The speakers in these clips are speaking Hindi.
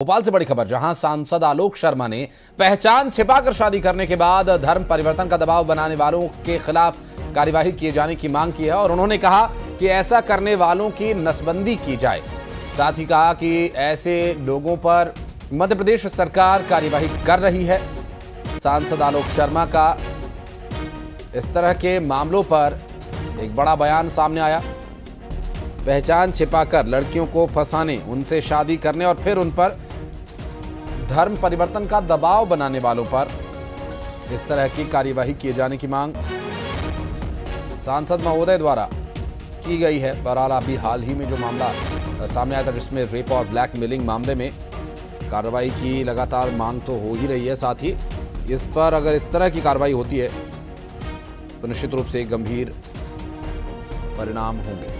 भोपाल से बड़ी खबर, जहां सांसद आलोक शर्मा ने पहचान छिपाकर शादी करने के बाद धर्म परिवर्तन का दबाव बनाने वालों के खिलाफ कार्यवाही किए जाने की मांग की है और उन्होंने कहा कि ऐसा करने वालों की नसबंदी की जाए। साथ ही कहा कि ऐसे लोगों पर मध्य प्रदेश सरकार कार्यवाही कर रही है। सांसद आलोक शर्मा का इस तरह के मामलों पर एक बड़ा बयान सामने आया। पहचान छिपाकर लड़कियों को फंसाने, उनसे शादी करने और फिर उन पर धर्म परिवर्तन का दबाव बनाने वालों पर इस तरह की कार्यवाही किए जाने की मांग सांसद महोदय द्वारा की गई है। बहरहाल अभी हाल ही में जो मामला सामने आया था, जिसमें रेप और ब्लैकमेलिंग मामले में कार्रवाई की लगातार मांग तो हो ही रही है, साथ ही इस पर अगर इस तरह की कार्रवाई होती है तो निश्चित रूप से गंभीर परिणाम होंगे।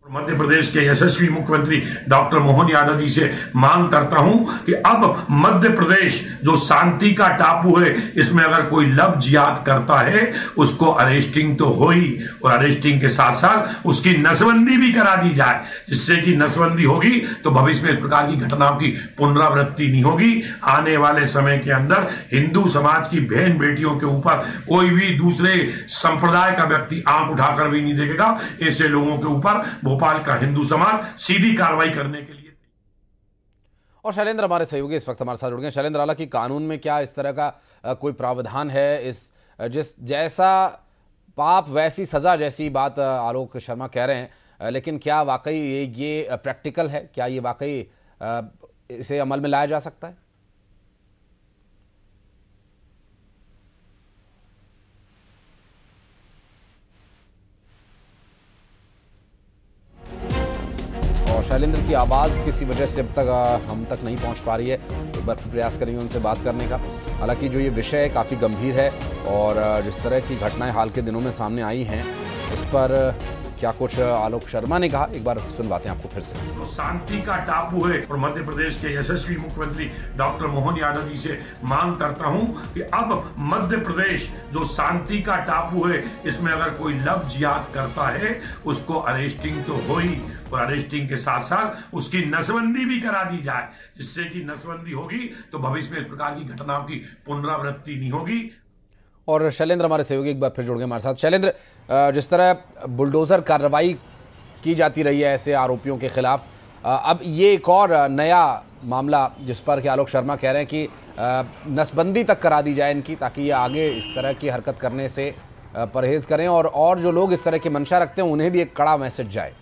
मध्य प्रदेश के यशस्वी मुख्यमंत्री डॉक्टर मोहन यादव जी से मांग करता हूं कि अब मध्य प्रदेश जो शांति का टापू है, इसमें अगर कोई लव जिहाद करता है उसको अरेस्टिंग तो हो ही, और अरेस्टिंग के साथ साथ उसकी नसबंदी भी करा दी जाए, जिससे कि नसबंदी होगी तो भविष्य में इस प्रकार की घटनाओं की पुनरावृत्ति नहीं होगी। आने वाले समय के अंदर हिंदू समाज की बहन बेटियों के ऊपर कोई भी दूसरे संप्रदाय का व्यक्ति आंख उठाकर भी नहीं देखेगा। ऐसे लोगों के ऊपर भोपाल का हिंदू समाज सीधी कार्रवाई करने के लिए। और शैलेंद्र हमारे सहयोगी इस वक्त हमारे साथ जुड़ गए। शैलेंद्र, हालांकि कानून में क्या इस तरह का कोई प्रावधान है, जिस जैसा पाप वैसी सजा जैसी बात आलोक शर्मा कह रहे हैं, लेकिन क्या वाकई ये प्रैक्टिकल है? क्या ये वाकई इसे अमल में लाया जा सकता है? शैलेंद्र की आवाज़ किसी वजह से अब तक हम तक नहीं पहुंच पा रही है। एक बार प्रयास करेंगे उनसे बात करने का। हालांकि जो ये विषय है काफ़ी गंभीर है और जिस तरह की घटनाएं हाल के दिनों में सामने आई हैं उस पर क्या कुछ आलोक शर्मा ने कहा, एक बार सुनवाते हैं आपको फिर से। तो शांति का टापू है और मध्य प्रदेश के यशस्वी मुख्यमंत्री डॉक्टर मोहन यादव जी से मांग करता हूं कि अब मध्य प्रदेश जो शांति का टापू है, इसमें अगर कोई लव जिहाद करता है उसको अरेस्टिंग तो हो ही, और अरेस्टिंग के साथ साथ उसकी नसबंदी भी करा दी जाए, जिससे कि नसबंदी होगी तो भविष्य में इस प्रकार की घटनाओं की पुनरावृत्ति नहीं होगी। और शैलेंद्र हमारे सहयोगी एक बार फिर जुड़ गए हमारे साथ। शैलेंद्र, जिस तरह बुलडोजर कार्रवाई की जाती रही है ऐसे आरोपियों के खिलाफ, अब ये एक और नया मामला जिस पर कि आलोक शर्मा कह रहे हैं कि नसबंदी तक करा दी जाए इनकी, ताकि ये आगे इस तरह की हरकत करने से परहेज करें और जो लोग इस तरह की मंशा रखते हैं उन्हें भी एक कड़ा मैसेज जाए।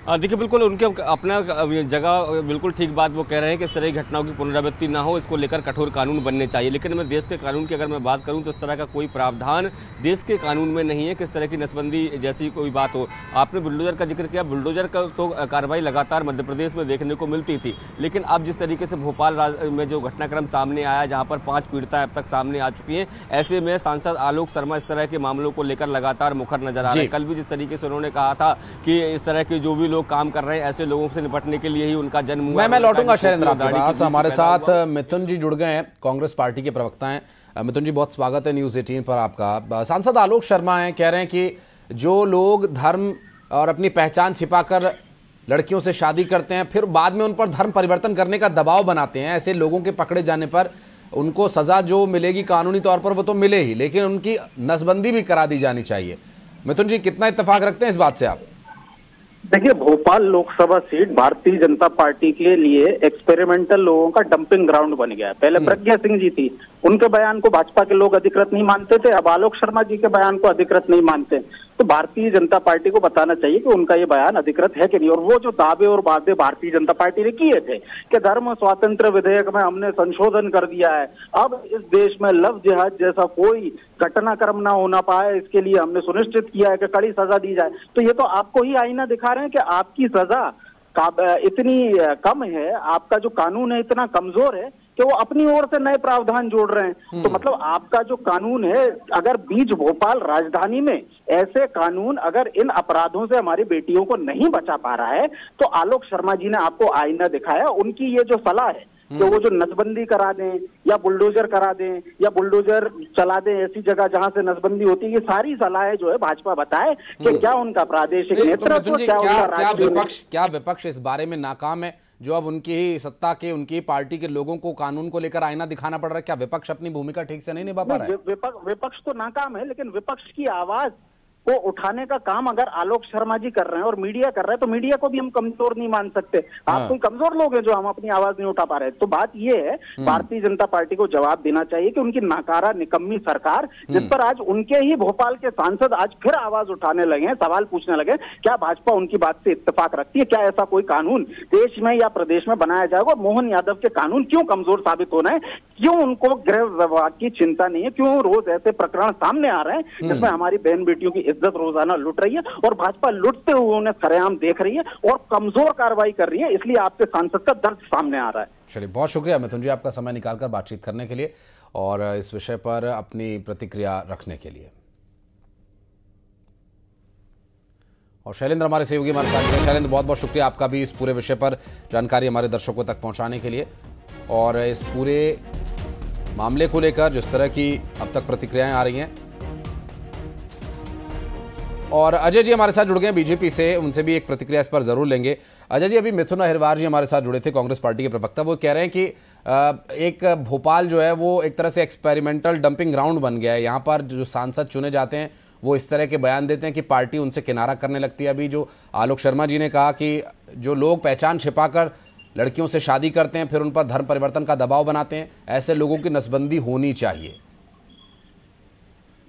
देखिए, बिल्कुल उनके अपना जगह बिल्कुल ठीक बात वो कह रहे हैं कि इस तरह की घटनाओं की पुनरावृत्ति ना हो, इसको लेकर कठोर कानून बनने चाहिए। लेकिन मैं देश के कानून की अगर मैं बात करूं तो इस तरह का कोई प्रावधान देश के कानून में नहीं है कि इस तरह की नसबंदी जैसी कोई बात हो। आपने बुलडोजर का जिक्र किया, बुलडोजर का तो कार्रवाई लगातार मध्य प्रदेश में देखने को मिलती थी, लेकिन अब जिस तरीके से भोपाल में जो घटनाक्रम सामने आया, जहाँ पर 5 पीड़िताएं अब तक सामने आ चुकी हैं, ऐसे में सांसद आलोक शर्मा इस तरह के मामलों को लेकर लगातार मुखर नजर आ रहे हैं। कल भी जिस तरीके से उन्होंने कहा था कि इस तरह के जो भी लोग काम कर रहे हैं ऐसे लोगों से निपटने के लिए ही उनका जन्म हुआ। मैं लौटूंगा शैलेंद्र आपके पास। हमारे साथ मिथुन जी जुड़ गए हैं, कांग्रेस पार्टी के प्रवक्ता हैं। मिथुन जी, बहुत स्वागत है न्यूज़ 18 पर आपका। सांसद आलोक शर्मा हैं, कह रहे हैं कि जो लोग धर्म और अपनी पहचान छिपाकर लड़कियों से शादी करते हैं फिर बाद में उन पर धर्म परिवर्तन करने का दबाव बनाते हैं, ऐसे लोगों के पकड़े जाने पर उनको सजा जो मिलेगी कानूनी तौर पर वो तो मिले ही, लेकिन उनकी नसबंदी भी करा दी जानी चाहिए। मिथुन जी, कितना इत्तेफाक रखते हैं इस बात से आप? देखिए, भोपाल लोकसभा सीट भारतीय जनता पार्टी के लिए एक्सपेरिमेंटल लोगों का डंपिंग ग्राउंड बन गया है। पहले प्रज्ञा सिंह जी थी, उनके बयान को भाजपा के लोग अधिकृत नहीं मानते थे, अब आलोक शर्मा जी के बयान को अधिकृत नहीं मानते। तो भारतीय जनता पार्टी को बताना चाहिए कि उनका ये बयान अधिकृत है कि नहीं। और वो जो दावे और वादे भारतीय जनता पार्टी ने किए थे कि धर्म स्वातंत्र विधेयक में हमने संशोधन कर दिया है, अब इस देश में लव जिहाद जैसा कोई घटनाक्रम ना होना पाए, इसके लिए हमने सुनिश्चित किया है कि कड़ी सजा दी जाए। तो ये तो आपको ही आईना दिखा रहे हैं कि आपकी सजा इतनी कम है, आपका जो कानून है इतना कमजोर है कि वो अपनी ओर से नए प्रावधान जोड़ रहे हैं। तो मतलब आपका जो कानून है, अगर बीच भोपाल राजधानी में ऐसे कानून अगर इन अपराधों से हमारी बेटियों को नहीं बचा पा रहा है, तो आलोक शर्मा जी ने आपको आईना दिखाया। उनकी ये जो सलाह है कि वो जो नसबंदी करा दें या बुलडोजर करा दें या बुलडोजर चला दें ऐसी जगह जहां से नसबंदी होती है, ये सारी सलाहें जो है भाजपा बताए कि क्या उनका प्रादेशिक नेतृत्व, क्या विपक्ष इस बारे में नाकाम है, जो अब उनकी ही सत्ता के, उनकी पार्टी के लोगों को कानून को लेकर आईना दिखाना पड़ रहा है? क्या विपक्ष अपनी भूमिका ठीक से नहीं निभा पा रहा है? विपक्ष तो नाकाम है, लेकिन विपक्ष की आवाज को उठाने का काम अगर आलोक शर्मा जी कर रहे हैं और मीडिया कर रहा है, तो मीडिया को भी हम कमजोर नहीं मान सकते। आप कोई कमजोर लोग हैं जो हम अपनी आवाज नहीं उठा पा रहे। तो बात ये है, भारतीय जनता पार्टी को जवाब देना चाहिए कि उनकी नाकारा निकम्मी सरकार, जिस पर आज उनके ही भोपाल के सांसद आज फिर आवाज उठाने लगे, सवाल पूछने लगे, क्या भाजपा उनकी बात से इत्तेफाक रखती है? क्या ऐसा कोई कानून देश में या प्रदेश में बनाया जाएगा? मोहन यादव के कानून क्यों कमजोर साबित होना है? क्यों उनको गृह विभाग की चिंता नहीं है? क्यों रोज ऐसे प्रकरण सामने आ रहे हैं जिसमें हमारी बहन बेटियों की इज्जत रोजाना लुट रही है और भाजपा लुटते हुए उन्हें सरेआम देख रही है और कमजोर कार्रवाई कर रही है? इसलिए आपके सांसद का दर्द सामने आ रहा है। चलिए, बहुत शुक्रिया मिथुन जी आपका समय निकालकर बातचीत करने के लिए और इस विषय पर अपनी प्रतिक्रिया रखने के लिए। और शैलेंद्र हमारे सहयोगी हमारे साथ हैं। शैलेंद्र, बहुत बहुत शुक्रिया आपका भी इस पूरे विषय पर जानकारी हमारे दर्शकों तक पहुंचाने के लिए और इस पूरे मामले को लेकर जिस तरह की अब तक प्रतिक्रियाएं आ रही हैं। और अजय जी हमारे साथ जुड़ गए बीजेपी से, उनसे भी एक प्रतिक्रिया इस पर जरूर लेंगे। अजय जी, अभी मिथुन अहिरवार जी हमारे साथ जुड़े थे, कांग्रेस पार्टी के प्रवक्ता। वो कह रहे हैं कि एक भोपाल जो है वो एक तरह से एक्सपेरिमेंटल डंपिंग ग्राउंड बन गया है। यहाँ पर जो सांसद चुने जाते हैं वो इस तरह के बयान देते हैं कि पार्टी उनसे किनारा करने लगती है। अभी जो आलोक शर्मा जी ने कहा कि जो लोग पहचान छिपाकर लड़कियों से शादी करते हैं फिर उन पर धर्म परिवर्तन का दबाव बनाते हैं, ऐसे लोगों की नसबंदी होनी चाहिए।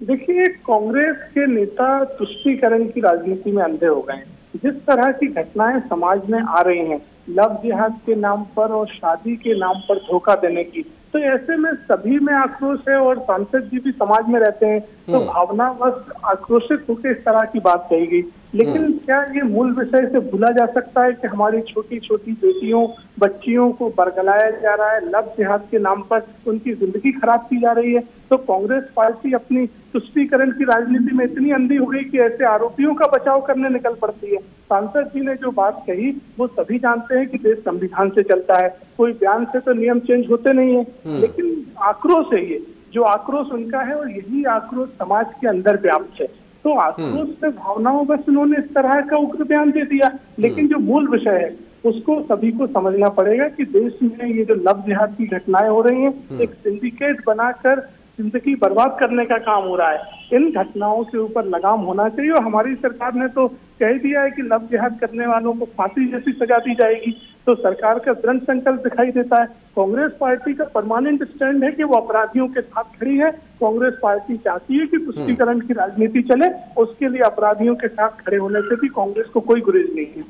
देखिए, कांग्रेस के नेता तुष्टीकरण की राजनीति में अंधे हो गए हैं। जिस तरह की घटनाएं समाज में आ रही हैं, लव जिहाद के नाम पर और शादी के नाम पर धोखा देने की, तो ऐसे में सभी में आक्रोश है और सांसद जी भी समाज में रहते हैं, तो भावनावश आक्रोशित होकर इस तरह की बात कही गई। लेकिन क्या ये मूल विषय से भूला जा सकता है कि हमारी छोटी छोटी बेटियों बच्चियों को बरगलाया जा रहा है, लव जिहाद के नाम पर उनकी जिंदगी खराब की जा रही है? तो कांग्रेस पार्टी अपनी तुष्टीकरण की राजनीति में इतनी अंधी हो गई कि ऐसे आरोपियों का बचाव करने निकल पड़ती है। सांसद जी ने जो बात कही वो सभी जानते हैं कि देश संविधान से चलता है, कोई बयान से तो नियम चेंज होते नहीं है, लेकिन आक्रोश है ये, जो आक्रोश उनका है और यही आक्रोश समाज के अंदर व्याप्त है। तो आक्रोश से भावनाओं बस उन्होंने इस तरह का उग्र बयान दे दिया, लेकिन जो मूल विषय है उसको सभी को समझना पड़ेगा कि देश में ये जो लव जिहाद की घटनाएं हो रही हैं, एक सिंडिकेट बनाकर जिंदगी बर्बाद करने का काम हो रहा है। इन घटनाओं के ऊपर लगाम होना चाहिए और हमारी सरकार ने तो कह दिया है कि लव जिहाद करने वालों को फांसी जैसी सजा दी जाएगी। तो सरकार का दृढ़ संकल्प दिखाई देता है। कांग्रेस पार्टी का परमानेंट स्टैंड है कि वो अपराधियों के साथ खड़ी है। कांग्रेस पार्टी चाहती है कि तुष्टीकरण की राजनीति चले, उसके लिए अपराधियों के साथ खड़े होने से भी कांग्रेस को कोई गुरेज नहीं है।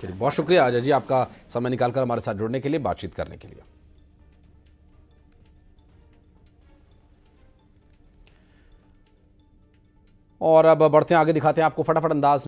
चलिए, बहुत शुक्रिया अजय जी आपका समय निकालकर हमारे साथ जुड़ने के लिए, बातचीत करने के लिए। और अब बढ़ते हैं आगे, दिखाते हैं आपको फटाफट अंदाज